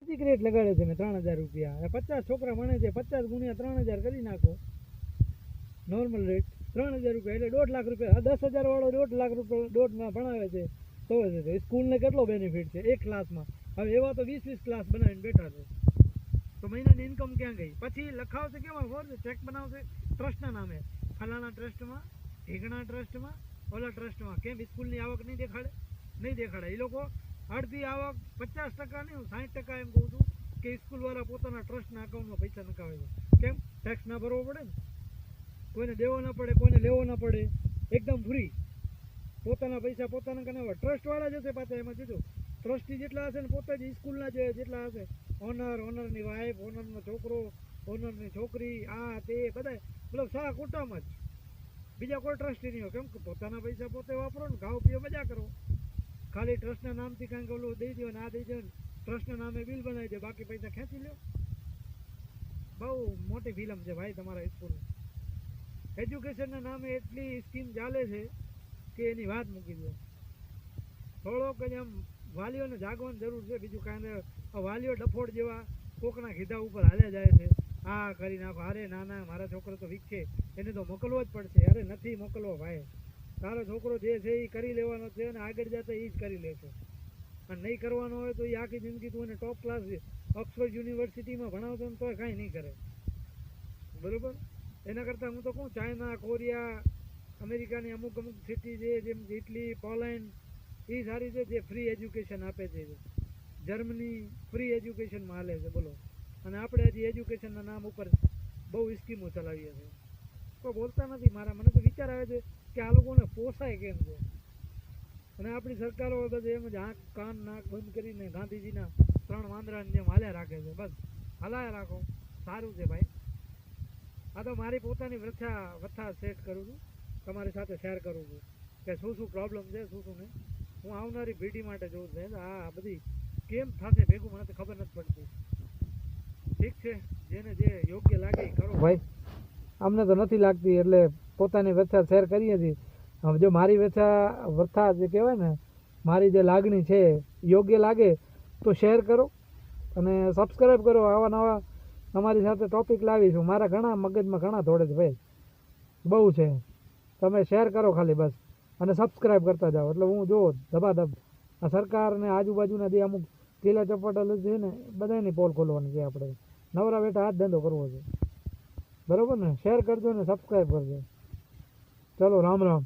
Basic rate લગાડે છે મેં 3000 રૂપિયા. 50 છોકરા ભણે છે, 50 ગુણ્યા 3000 કરી નાખો. નોર્મલ રેટ 3000 રૂપિયા એટલે 1.5 લાખ રૂપિયા. 10,000 વાળો 1.5 લાખ રૂપિયા દોઢમાં ભણાવે છે તો સ્કૂલને કેટલો બેનિફિટ છે એક ક્લાસમાં. હવે એવા તો 20-20 ક્લાસ બનાવીને બેઠા છે, તો મહિનાની ઇન્કમ ક્યાં ગઈ? પછી લખાવશે કેમાં ખબર છે? ચેક બનાવશે ટ્રસ્ટના નામે, ફલાણા ટ્રસ્ટમાં, ઢીંગણા ટ્રસ્ટમાં, ઓલા ટ્રસ્ટમાં. કેમ સ્કૂલની આવક નહીં દેખાડે? નહીં દેખાડે. એ લોકો અડધી આવક 50% નહીં, 60% એમ કહું છું કે સ્કૂલવાળા પોતાના ટ્રસ્ટના અકાઉન્ટમાં પૈસા નખાવે છે. કેમ? ટેક્સ ના ભરવો પડે ને, કોઈને દેવો ના પડે, કોઈને લેવો ના પડે, એકદમ ફ્રી. પોતાના પૈસા પોતાના કરાવવા. ટ્રસ્ટવાળા જ હશે પાછા એમાં. જોજો ટ્રસ્ટી જેટલા હશે ને પોતે જ સ્કૂલના જેટલા હશે, ઓનરની વાઈફ, ઓનરનો છોકરો, ઓનરની છોકરી, આ તે બધા મતલબ સા કુટુંબ જ. બીજા કોઈ ટ્રસ્ટી નહીં હોય. કેમ કે પોતાના પૈસા પોતે વાપરો ને, ખાઓ પીઓ મજા કરો. ખાલી ટ્રસ્ટના નામથી કાંઈક ઓલું દઈ દો ને આ દઈ દો ને, ટ્રસ્ટના નામે બિલ બનાવી દો, બાકી પૈસા ખેંચી લો. બહુ મોટી ફિલ્મ છે ભાઈ તમારા સ્કૂલની. એજ્યુકેશનના નામે એટલી સ્કીમ ચાલે છે કે એની વાત મૂકી દો. થોડોક જ આમ વાલીઓને જાગવાની જરૂર છે, બીજું કાંઈ નહીં. વાલીઓ ડફોડ જેવા કોકના કીધા ઉપર હાલ્યા જાય છે. આ કરી નાખો, અરે ના ના મારા છોકરો તો વીક છે, એને તો મોકલવો જ પડશે. અરે નથી મોકલવો ભાઈ, તારો છોકરો જે છે એ કરી લેવાનો છે અને આગળ જતા એ જ કરી લેશે. અને નહીં કરવાનો હોય તો એ આખી જિંદગી તું એને ટોપ ક્લાસ ઓક્સફર્ડ યુનિવર્સિટીમાં ભણાવતો ને તોય કાંઈ નહીં કરે. બરાબર? એના કરતાં હું તો કહું ચાઇના, કોરિયા, અમેરિકાની અમુક સિટી છે, જેમ ઇટલી, પોલેન્ડ, એ સારી છે જે ફ્રી એજ્યુકેશન આપે છે. જર્મની ફ્રી એજ્યુકેશનમાં હાલે છે. બોલો. અને આપણે હજી એજ્યુકેશનના નામ ઉપર બહુ સ્કીમો ચલાવીએ છીએ. કોઈ બોલતા નથી. મને તો વિચાર આવે છે કે આ લોકોને પોસાય કેમ છે. અને આપણી સરકારો બધે એમ જ આંખ કાન નાક બંધ કરીને ગાંધીજીના 3 વાંદરાની જેમ હાલ્યા રાખે છે. બસ હલાયા રાખો, સારું છે ભાઈ. આ તો મારી પોતાની વથા સેટ કરું છું, તમારી સાથે શેર કરું છું કે શું શું પ્રોબ્લેમ છે, શું શું નહીં. હું આવનારી પેઢી માટે જોઉં છું. આ બધી કેમ થશે ભેગું મને તો ખબર નથી પડતી. ઠીક છે, જેને જે યોગ્ય લાગે એ કરો ભાઈ. અમને તો નથી લાગતી એટલે પોતાની વ્યથા શેર કરીએ છીએ. હવે જો મારી વ્યથા જે કહેવાય ને, મારી જે લાગણી છે યોગ્ય લાગે તો શેર કરો અને સબસ્ક્રાઈબ કરો. આવા નવા તમારી સાથે ટોપિક લાવીશું. મારા ઘણા મગજમાં ઘણા દોડે છે ભાઈ, બહુ છે. તમે શેર કરો ખાલી બસ, અને સબસ્ક્રાઈબ કરતા જાઓ એટલે હું જો ધબાધબ આ સરકારને આજુબાજુના જે અમુક ટીલા ચપાટા છે ને બધાની પોલ ખોલવાની છે. આપણે નવરા બેઠા હાથ ધંધો કરવો છે. બરાબર ને? શેર કરજો ને સબસ્ક્રાઈબ કરજો. ચલો રામ રામ.